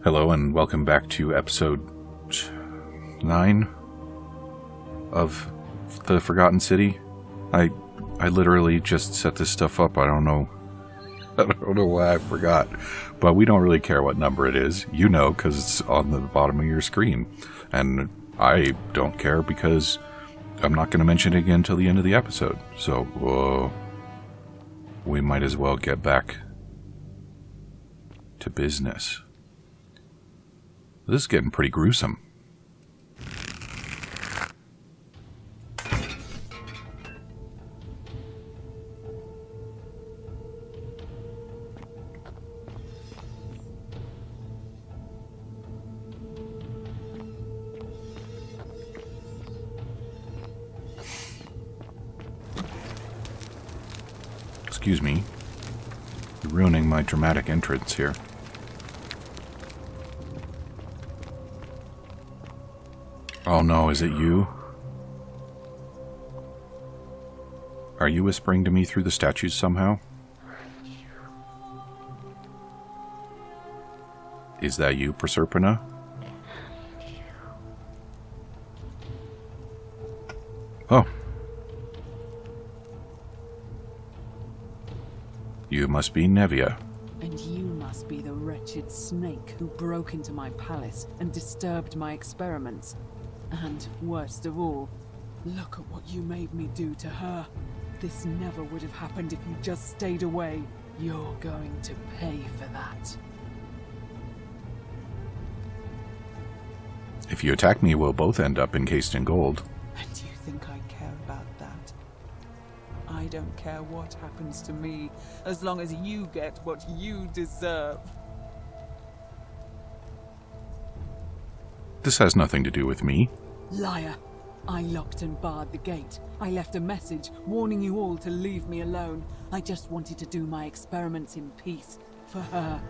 Hello and welcome back to episode 9 of The Forgotten City. I literally just set this stuff up. I don't know why I forgot. But we don't really care what number it is. You know, because it's on the bottom of your screen. And I don't care because I'm not going to mention it again until the end of the episode. So, we might as well get back to business. This is getting pretty gruesome. Excuse me. You're ruining my dramatic entrance here. Oh no, is it you? Are you whispering to me through the statues somehow? Is that you, Proserpina? Oh. You must be Nevia. And you must be the wretched snake who broke into my palace and disturbed my experiments. And, worst of all, look at what you made me do to her. This never would have happened if you just stayed away. You're going to pay for that. If you attack me, we'll both end up encased in gold. And do you think I care about that? I don't care what happens to me, as long as you get what you deserve. This has nothing to do with me. Liar! I locked and barred the gate. I left a message warning you all to leave me alone. I just wanted to do my experiments in peace, for her.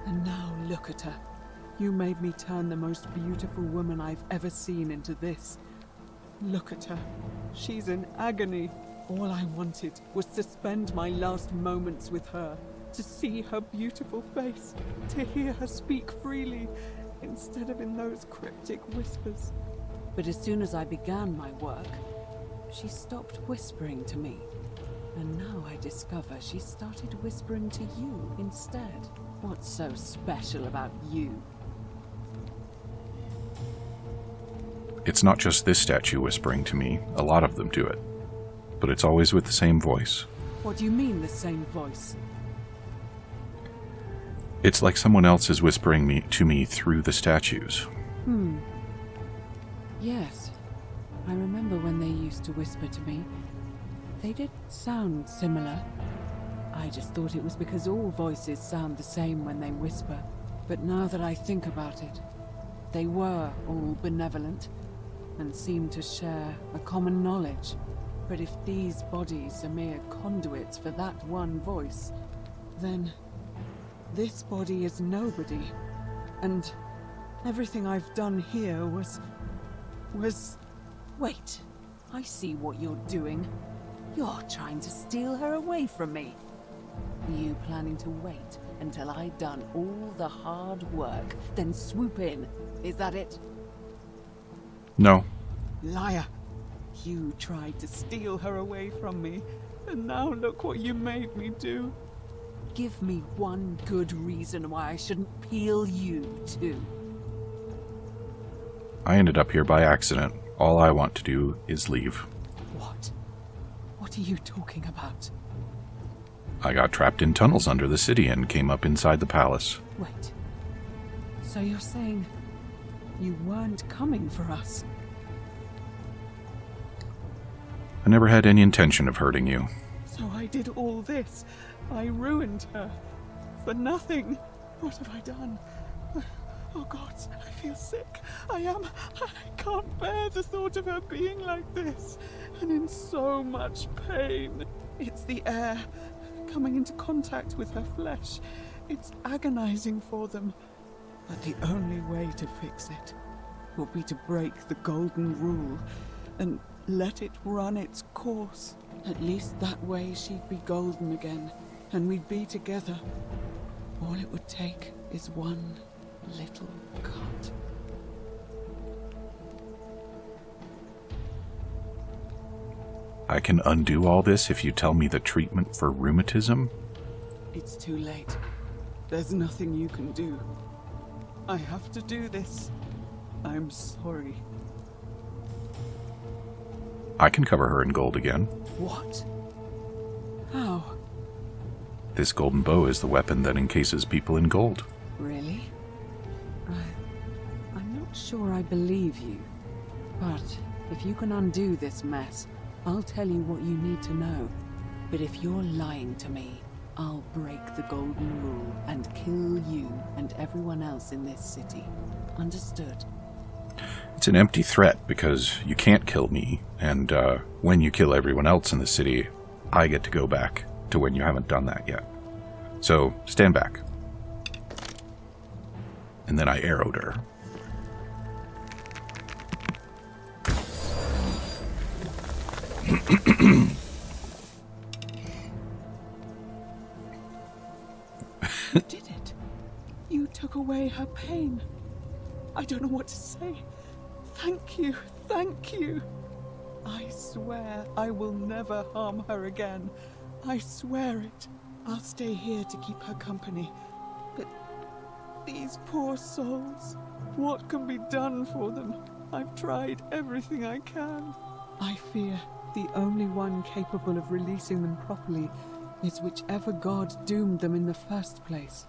And now look at her. You made me turn the most beautiful woman I've ever seen into this. Look at her. She's in agony. All I wanted was to spend my last moments with her, to see her beautiful face, to hear her speak freely, instead of in those cryptic whispers. But as soon as I began my work, she stopped whispering to me. And now I discover she started whispering to you instead. What's so special about you? It's not just this statue whispering to me. A lot of them do it. But it's always with the same voice. What do you mean, the same voice? It's like someone else is whispering to me through the statues. Yes. I remember when they used to whisper to me. They did sound similar. I just thought it was because all voices sound the same when they whisper. But now that I think about it, they were all benevolent and seemed to share a common knowledge. But if these bodies are mere conduits for that one voice, then this body is nobody. And everything I've done here was... Wait, I see what you're doing. You're trying to steal her away from me. Were you planning to wait until I'd done all the hard work, then swoop in? Is that it? No. Liar! You tried to steal her away from me, and now look what you made me do. Give me one good reason why I shouldn't peel you too. I ended up here by accident. All I want to do is leave. What? What are you talking about? I got trapped in tunnels under the city and came up inside the palace. Wait. So you're saying you weren't coming for us? I never had any intention of hurting you. So I did all this. I ruined her. For nothing. What have I done? Oh God, I feel sick. I can't bear the thought of her being like this. And in so much pain. It's the air coming into contact with her flesh. It's agonizing for them. But the only way to fix it will be to break the golden rule and let it run its course. At least that way she'd be golden again, and we'd be together. All it would take is one little cut. I can undo all this if you tell me the treatment for rheumatism? It's too late. There's nothing you can do. I have to do this. I'm sorry. I can cover her in gold again. What? How? This golden bow is the weapon that encases people in gold. Really? I'm not sure I believe you. But if you can undo this mess, I'll tell you what you need to know. But if you're lying to me, I'll break the golden rule and kill you and everyone else in this city. Understood? It's an empty threat because you can't kill me, and when you kill everyone else in the city, I get to go back to when you haven't done that yet. So, stand back. And then I arrowed her. You did it. You took away her pain. I don't know what to say. Thank you. Thank you. I swear I will never harm her again. I swear it. I'll stay here to keep her company. But these poor souls, what can be done for them? I've tried everything I can. I fear the only one capable of releasing them properly is whichever god doomed them in the first place.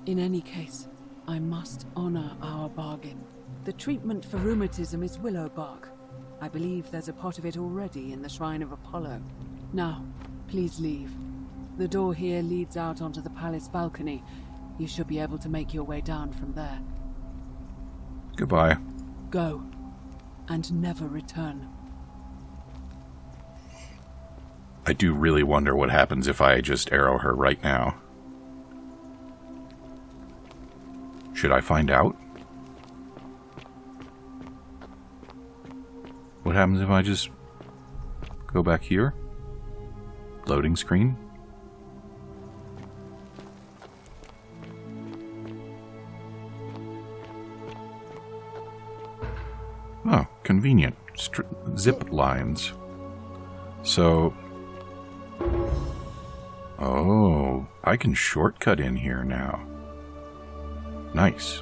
In any case, I must honor our bargain. The treatment for rheumatism is willow bark. I believe there's a pot of it already in the Shrine of Apollo. Now, please leave. The door here leads out onto the palace balcony. You should be able to make your way down from there. Goodbye. Go, and never return. I do really wonder what happens if I just arrow her right now. Should I find out? What happens if I just go back here? Loading screen? Oh, convenient. Zip lines. So... Oh, I can shortcut in here now. Nice.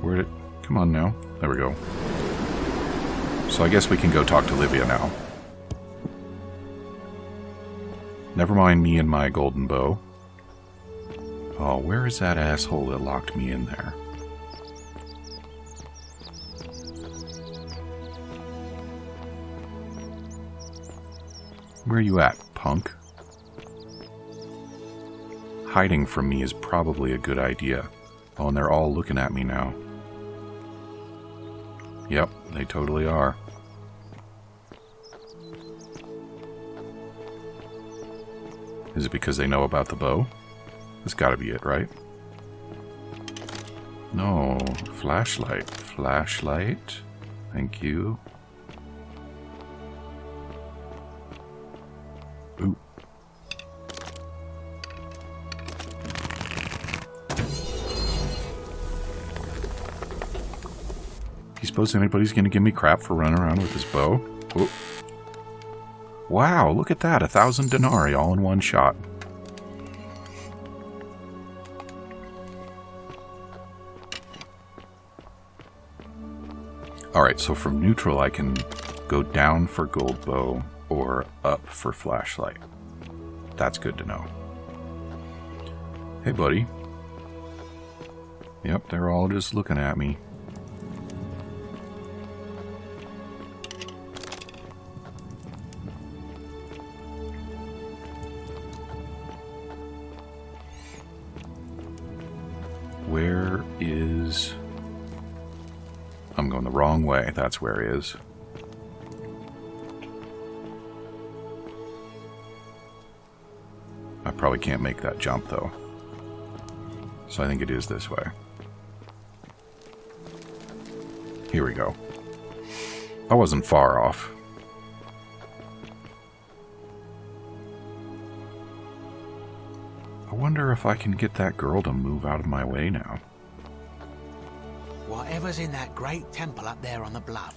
Where'd it... Come on now. There we go. So I guess we can go talk to Livia now. Never mind me and my golden bow. Oh, where is that asshole that locked me in there? Where are you at, punk? Hiding from me is probably a good idea. Oh, and they're all looking at me now. Yep, they totally are. Is it because they know about the bow? That's gotta be it, right? No, flashlight. Flashlight. Thank you. Ooh. Do you suppose anybody's gonna give me crap for running around with this bow? Ooh. Wow, look at that. 1,000 denarii all in one shot. Alright, so from neutral I can go down for gold bow or up for flashlight. That's good to know. Hey, buddy. Yep, they're all just looking at me. Where is... I'm going the wrong way. That's where he is. I probably can't make that jump, though. So I think it is this way. Here we go. I wasn't far off. I wonder if I can get that girl to move out of my way now. Whatever's in that great temple up there on the bluff,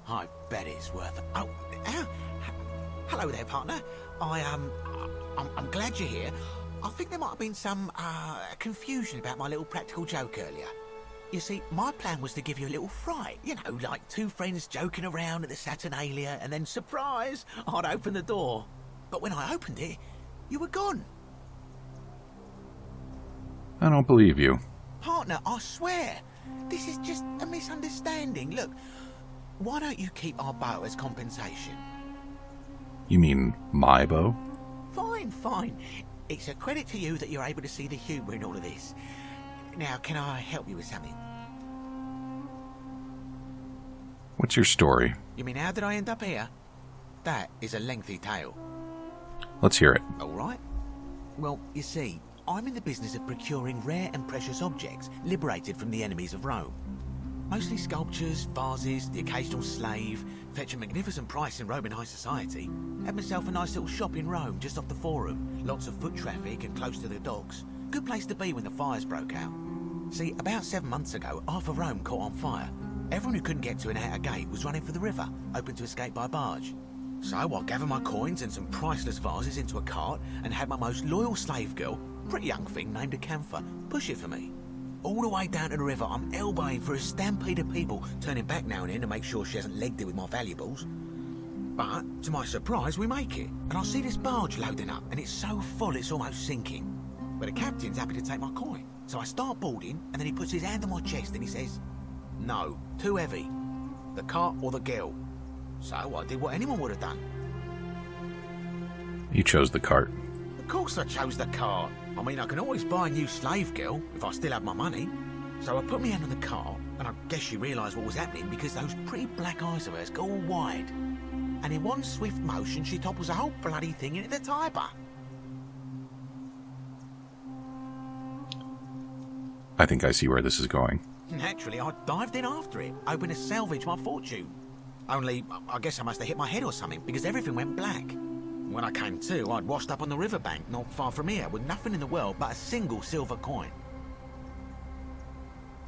I bet it's worth it. Oh, hello there, partner. I'm glad you're here. I think there might have been some confusion about my little practical joke earlier. You see, my plan was to give you a little fright. You know, like two friends joking around at the Saturnalia, and then, surprise, I'd open the door. But when I opened it, you were gone. I don't believe you. Partner, I swear, this is just a misunderstanding. Look, why don't you keep our bow as compensation? You mean my bow? Fine, fine. It's a credit to you that you're able to see the humour in all of this. Now, can I help you with something? What's your story? You mean, how did I end up here? That is a lengthy tale. Let's hear it. All right. Well, you see, I'm in the business of procuring rare and precious objects liberated from the enemies of Rome. Mostly sculptures, vases, the occasional slave. Fetch a magnificent price in Roman high society. Had myself a nice little shop in Rome, just off the Forum. Lots of foot traffic and close to the docks. Good place to be when the fires broke out. See, about 7 months ago, half of Rome caught on fire. Everyone who couldn't get to an outer gate was running for the river, open to escape by barge. So I gathered my coins and some priceless vases into a cart and had my most loyal slave girl, pretty young thing named Acantha, push it for me. All the way down to the river, I'm elbowing through a stampede of people, turning back now and then to make sure she hasn't legged it with my valuables. But, to my surprise, we make it, and I see this barge loading up, and it's so full it's almost sinking. But the captain's happy to take my coin, so I start boarding, and then he puts his hand on my chest and he says, "No, too heavy. The cart or the girl." So I did what anyone would have done. You chose the cart. Of course I chose the cart. I mean, I can always buy a new slave girl if I still have my money. So I put my hand on the cart, and I guess she realised what was happening because those pretty black eyes of hers go all wide. And in one swift motion, she topples the whole bloody thing into the Tiber. I think I see where this is going. Naturally, I dived in after it, hoping to salvage my fortune. Only, I guess I must have hit my head or something, because everything went black. When I came to, I'd washed up on the riverbank, not far from here, with nothing in the world but a single silver coin.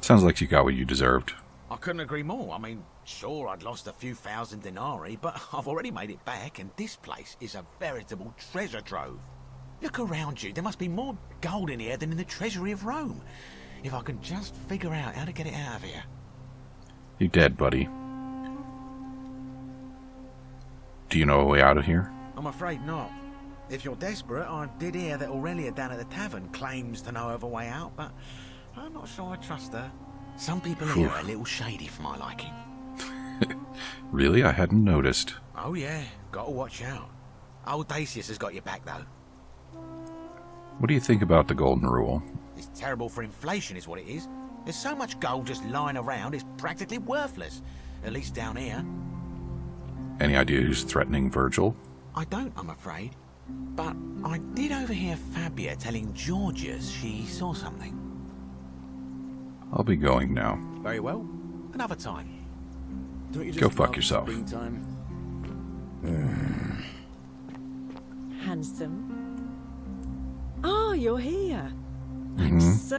Sounds like you got what you deserved. I couldn't agree more. I mean, sure, I'd lost a few thousand denarii, but I've already made it back, and this place is a veritable treasure trove. Look around you. There must be more gold in here than in the treasury of Rome. If I can just figure out how to get it out of here. You dead, buddy. Do you know a way out of here? I'm afraid not. If you're desperate, I did hear that Aurelia down at the tavern claims to know of a way out, but I'm not sure I trust her. Some people here are a little shady for my liking. Really? I hadn't noticed. Oh yeah, gotta watch out. Old Dacius has got your back though. What do you think about the golden rule? It's terrible for inflation is what it is. There's so much gold just lying around, it's practically worthless. At least down here. Any idea who's threatening Virgil? I don't, I'm afraid. But I did overhear Fabia telling Georgius she saw something. I'll be going now. Very well. Another time. Go fuck yourself. Handsome. Oh, you're here. There's...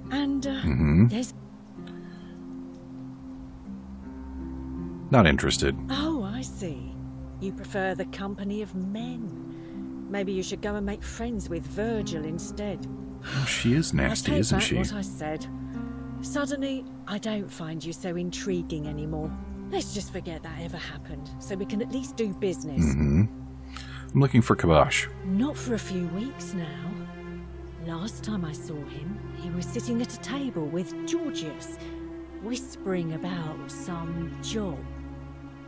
Not interested. Oh, I see. You prefer the company of men. Maybe you should go and make friends with Virgil instead. Oh, she is nasty, isn't she? What I said. Suddenly, I don't find you so intriguing anymore. Let's just forget that ever happened, so we can at least do business. I'm looking for Kabash. Not for a few weeks now. Last time I saw him, he was sitting at a table with Georgius, whispering about some job.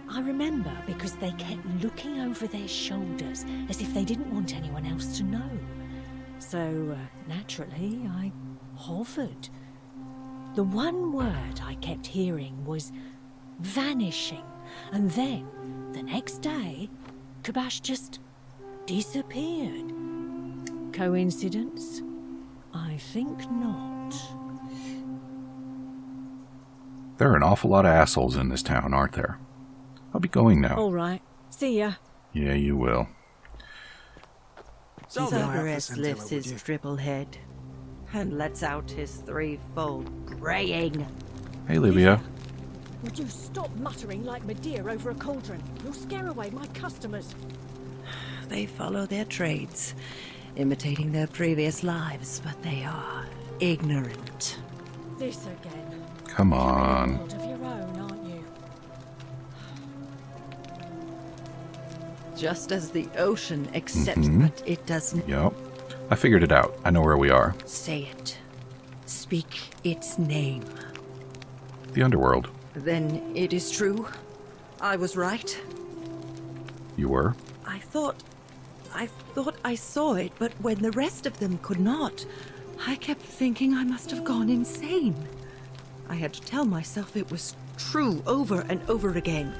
I remember because they kept looking over their shoulders as if they didn't want anyone else to know. So, naturally, I hovered. The one word I kept hearing was vanishing, and then, the next day, Kabash just disappeared. Coincidence? I think not. There are an awful lot of assholes in this town, aren't there? I'll be going now. All right. See ya. Yeah, you will. Cerberus lifts his triple head, and lets out his threefold braying. Hey, Livia. Would you stop muttering like Medea over a cauldron? You'll scare away my customers. They follow their trades, imitating their previous lives, but they are ignorant. This again. Come You're in a on. world of your own, aren't you? Just as the ocean accepts, but it doesn't. Yep. I figured it out. I know where we are. Say it. Speak its name. The underworld. Then it is true. I was right. You were? I thought I saw it, but when the rest of them could not, I kept thinking I must have gone insane. I had to tell myself it was true over and over again,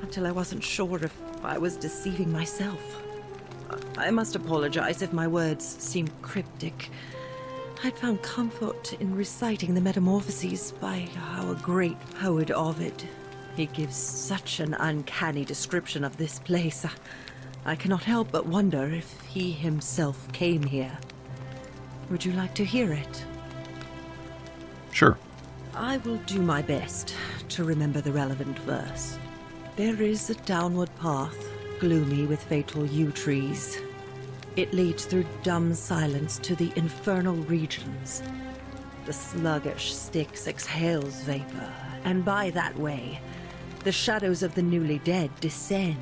until I wasn't sure if I was deceiving myself. I must apologize if my words seem cryptic. I'd found comfort in reciting the Metamorphoses by our great poet Ovid. He gives such an uncanny description of this place. I cannot help but wonder if he himself came here. Would you like to hear it? Sure. I will do my best to remember the relevant verse. There is a downward path, gloomy with fatal yew trees. It leads through dumb silence to the infernal regions. The sluggish Styx exhales vapor, and by that way, the shadows of the newly dead descend,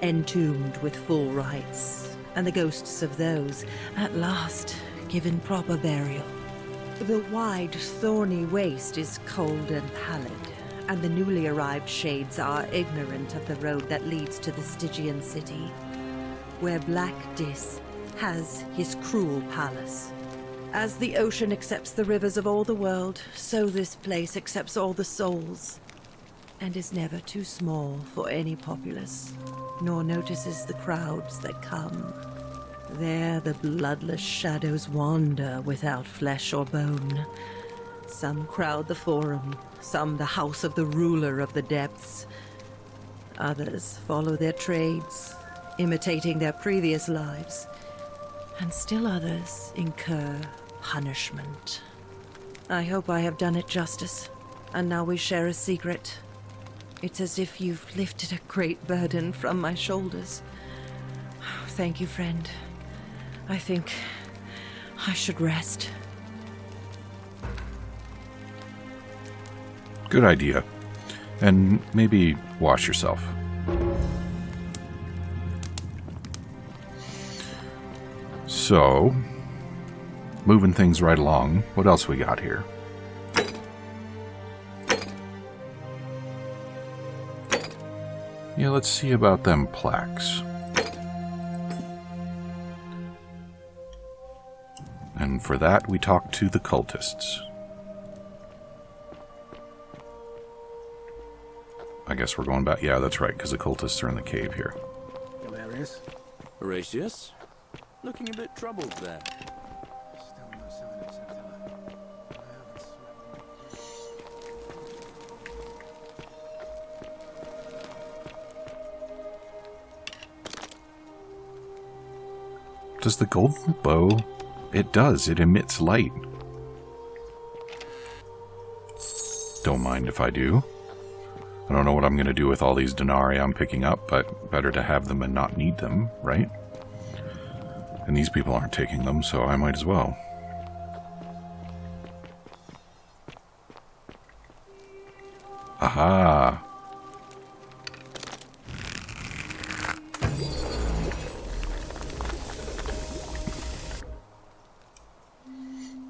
entombed with full rites, and the ghosts of those, at last, given proper burial. The wide, thorny waste is cold and pallid, and the newly arrived shades are ignorant of the road that leads to the Stygian city, where Black Dis has his cruel palace. As the ocean accepts the rivers of all the world, so this place accepts all the souls, and is never too small for any populace, nor notices the crowds that come. There the bloodless shadows wander without flesh or bone. Some crowd the forum, some the house of the ruler of the depths. Others follow their trades, imitating their previous lives, and still others incur punishment. I hope I have done it justice, and now we share a secret. It's as if you've lifted a great burden from my shoulders. Thank you, friend. I think I should rest. Good idea. And maybe wash yourself. So, moving things right along, what else we got here? Yeah, let's see about them plaques. And for that, we talk to the cultists. I guess we're going back. Yeah, that's right, because the cultists are in the cave here. Hilarious. Horatius? Looking a bit troubled there. Still no sign of September. I haven't Does the golden bow... It does. It emits light. Don't mind if I do. I don't know what I'm going to do with all these denarii I'm picking up, but better to have them and not need them, right? And these people aren't taking them, so I might as well. Aha!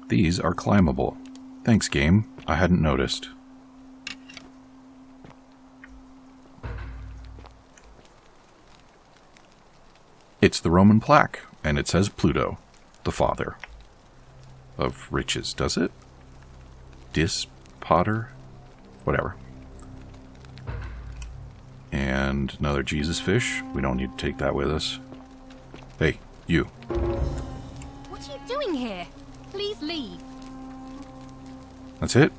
These are climbable. Thanks, game. I hadn't noticed. It's the Roman plaque, and it says Pluto, the father of riches, does it? Potter? Whatever. And another Jesus fish. We don't need to take that with us. Hey, you. What are you doing here? Please leave. That's it?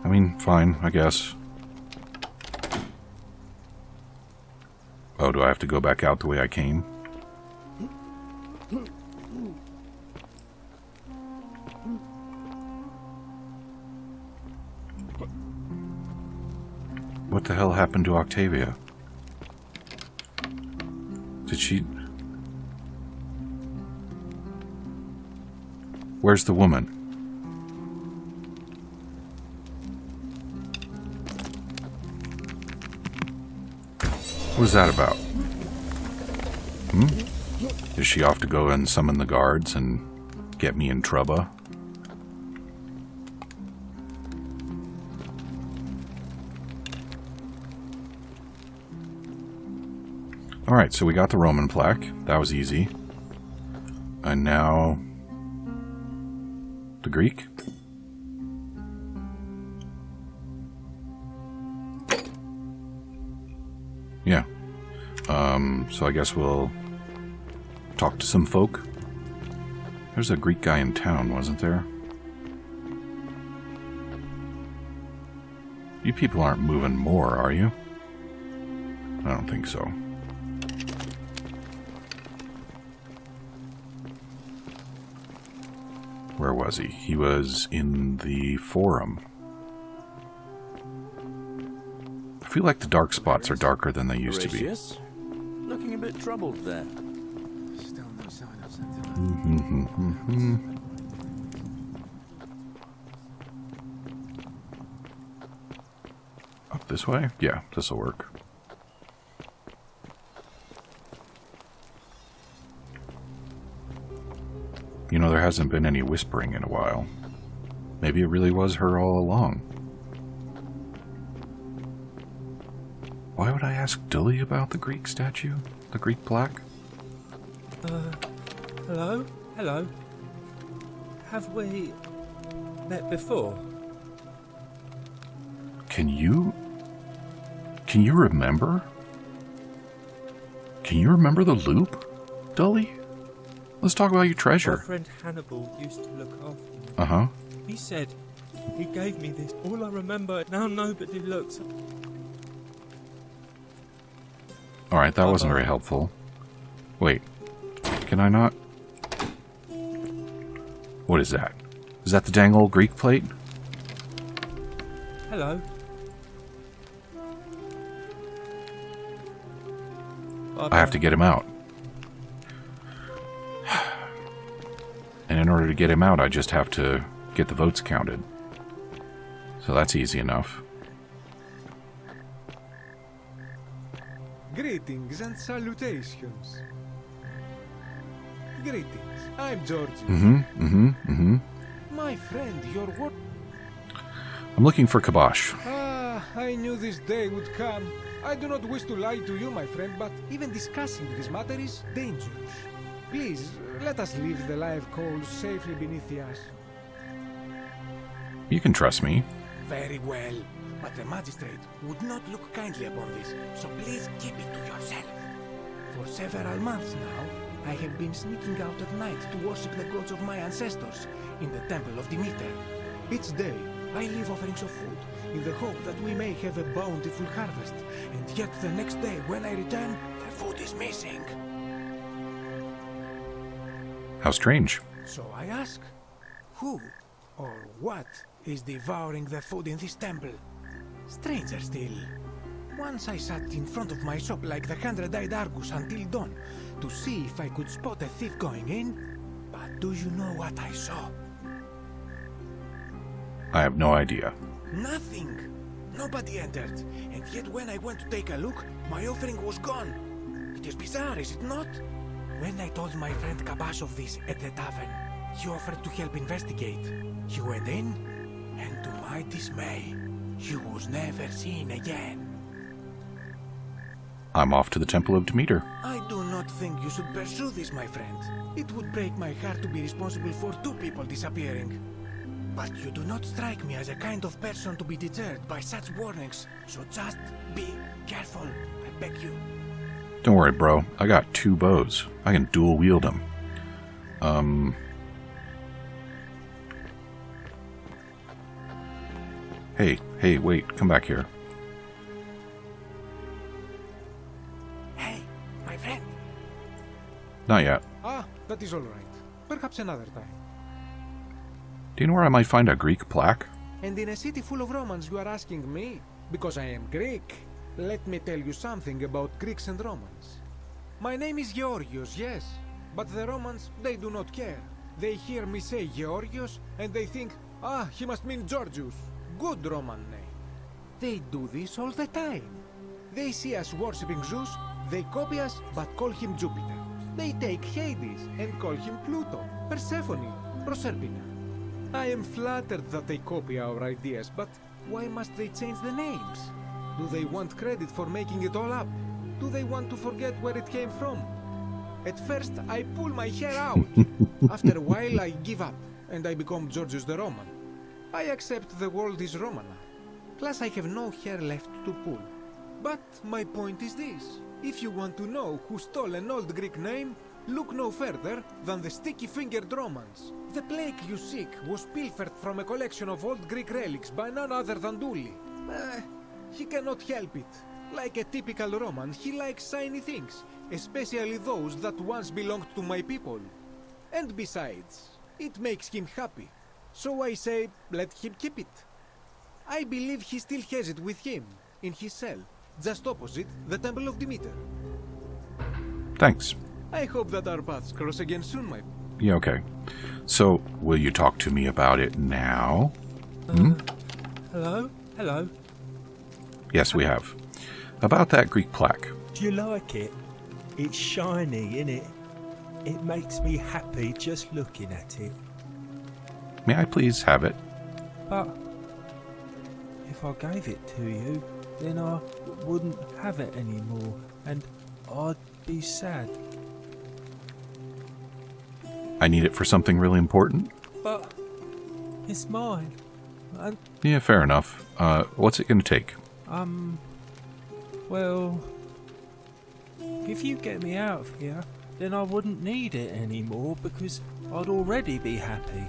I mean, fine, I guess. Oh, do I have to go back out the way I came? What the hell happened to Octavia? Did she... Where's the woman? What is that about? Is she off to go and summon the guards and get me in trouble? Alright, so we got the Roman plaque. That was easy. And now... the Greek? Yeah. So I guess we'll talk to some folk. There's a Greek guy in town, wasn't there? You people aren't moving more, are you? I don't think so. Where was he? He was in the forum. I feel like the dark spots are darker than they used to be. Horatius? Looking a bit troubled there. Still no sign of Santana. Up this way? Yeah, this'll work. You know, there hasn't been any whispering in a while. Maybe it really was her all along. Why would I ask Dully about the Greek statue? The Greek plaque? Hello? Hello? Have we met before? Can you remember? Can you remember the loop, Dully? Let's talk about your My treasure. friend Hannibal used to look after me. Uh-huh. He said he gave me this. All I remember, now nobody looks. Alright, that wasn't very helpful. Wait. Can I not? What is that? Is that the dang old Greek plate? Hello. I have to get him out. And in order to get him out, I just have to get the votes counted. So that's easy enough. Greetings and salutations. Greetings. I'm George. My friend, your work. I'm looking for Kabosh. Ah, I knew this day would come. I do not wish to lie to you, my friend, but even discussing this matter is dangerous. Please, let us leave the live coals safely beneath the ash. You can trust me. Very well, but the magistrate would not look kindly upon this, so please keep it to yourself. For several months now, I have been sneaking out at night to worship the gods of my ancestors in the temple of Demeter. Each day, I leave offerings of food in the hope that we may have a bountiful harvest, and yet the next day when I return, the food is missing. How strange. So I ask, who or what is devouring the food in this temple? Stranger still. Once I sat in front of my shop like the 100-eyed Argus until dawn to see if I could spot a thief going in. But do you know what I saw? I have no idea. Nothing. Nobody entered. And yet when I went to take a look, my offering was gone. It is bizarre, is it not? When I told my friend Kabash of this at the tavern, he offered to help investigate. He went in, and to my dismay, he was never seen again. I'm off to the Temple of Demeter. I do not think you should pursue this, my friend. It would break my heart to be responsible for 2 people disappearing. But you do not strike me as a kind of person to be deterred by such warnings, so just be careful, I beg you. Don't worry, bro. I got 2 bows. I can dual wield them. Hey, wait. Come back here. Hey, my friend? Not yet. Ah, that is all right. Perhaps another time. Do you know where I might find a Greek plaque? And in a city full of Romans you are asking me? Because I am Greek. Let me tell you something about Greeks and Romans. My name is Georgios, yes. But the Romans, they do not care. They hear me say Georgios and they think, ah, he must mean Georgius. Good Roman name. They do this all the time. They see us worshipping Zeus, they copy us but call him Jupiter. They take Hades and call him Pluto, Persephone, Proserpina. I am flattered that they copy our ideas, but why must they change the names? Do they want credit for making it all up? Do they want to forget where it came from? At first, I pull my hair out. After a while, I give up, and I become Georgius the Roman. I accept the world is Roman now. Plus, I have no hair left to pull. But my point is this. If you want to know who stole an old Greek name, look no further than the sticky-fingered Romans. The plague you seek was pilfered from a collection of old Greek relics by none other than Dully. He cannot help it. Like a typical Roman, he likes shiny things, especially those that once belonged to my people. And besides, it makes him happy. So I say, let him keep it. I believe he still has it with him, in his cell, just opposite the Temple of Demeter. Thanks. I hope that our paths cross again soon, my... Yeah, okay. So, will you talk to me about it now? Hello? Hello? Yes, we have. About that Greek plaque. Do you like it? It's shiny, innit? It makes me happy just looking at it. May I please have it? But if I gave it to you, then I wouldn't have it anymore, and I'd be sad. I need it for something really important? But it's mine. And, Yeah, fair enough. What's it going to take? well, if you get me out of here, then I wouldn't need it anymore because I'd already be happy.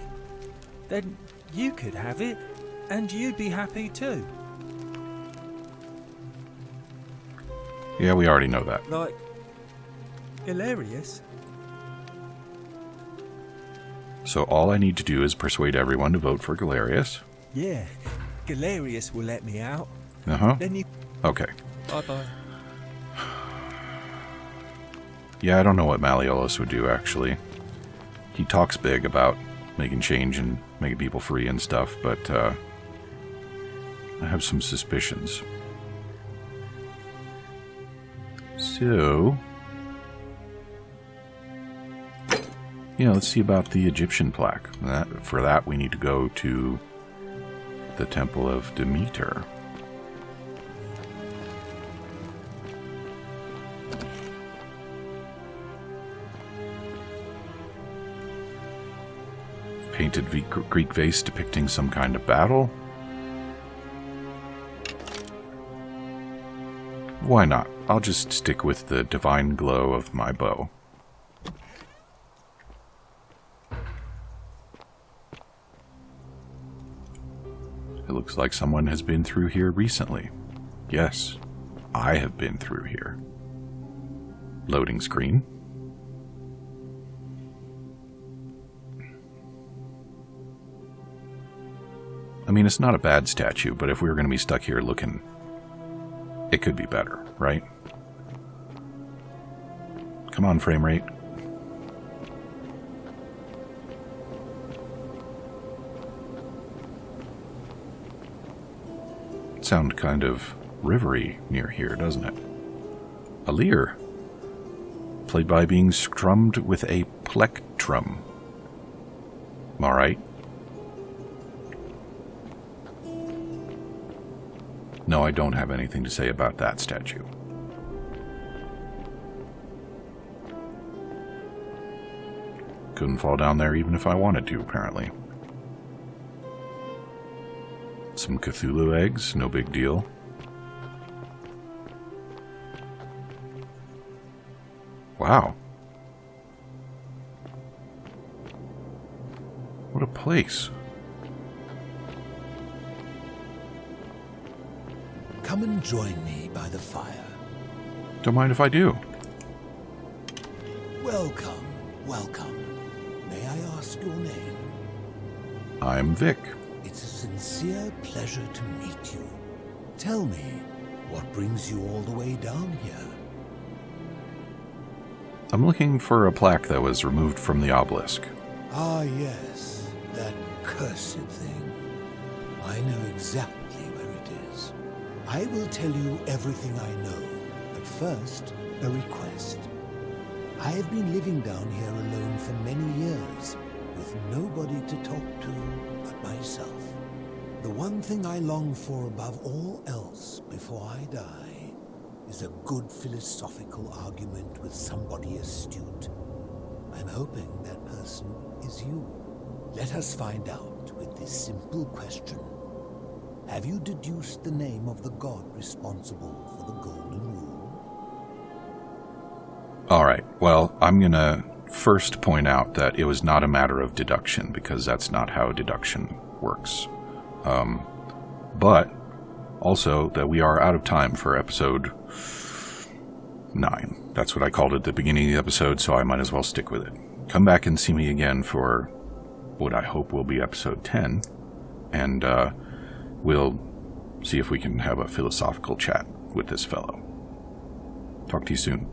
Then you could have it, and you'd be happy too. Yeah, we already know that. Like, hilarious. So all I need to do is persuade everyone to vote for Galerius. Yeah, Galerius will let me out. Uh-huh. Then you... Okay. Bye-bye. Yeah, I don't know what Malleolus would do, actually. He talks big about making change and making people free and stuff, but I have some suspicions. So... yeah, let's see about the Egyptian plaque. For that, we need to go to the Temple of Demeter. Painted Greek vase depicting some kind of battle. Why not? I'll just stick with the divine glow of my bow. It looks like someone has been through here recently. Yes, I have been through here. Loading screen. I mean, it's not a bad statue, but if we were going to be stuck here looking, it could be better, right? Come on, frame rate. Sound kind of rivery near here, doesn't it? A lyre, played by being strummed with a plectrum. All right. No, I don't have anything to say about that statue. Couldn't fall down there even if I wanted to, apparently. Some Cthulhu eggs, no big deal. Wow. What a place. Come and join me by the fire. Don't mind if I do. Welcome, welcome. May I ask your name? I'm Vic. It's a sincere pleasure to meet you. Tell me, what brings you all the way down here? I'm looking for a plaque that was removed from the obelisk. Ah, yes, that cursed thing. I know exactly where it is. I will tell you everything I know, but first, a request. I have been living down here alone for many years, with nobody to talk to but myself. The one thing I long for above all else before I die is a good philosophical argument with somebody astute. I'm hoping that person is you. Let us find out with this simple question. Have you deduced the name of the god responsible for the Golden Rule? Alright, well, I'm gonna first point out that it was not a matter of deduction, because that's not how deduction works. But also that we are out of time for episode 9. That's what I called it at the beginning of the episode, so I might as well stick with it. Come back and see me again for what I hope will be episode 10, and we'll see if we can have a philosophical chat with this fellow. Talk to you soon.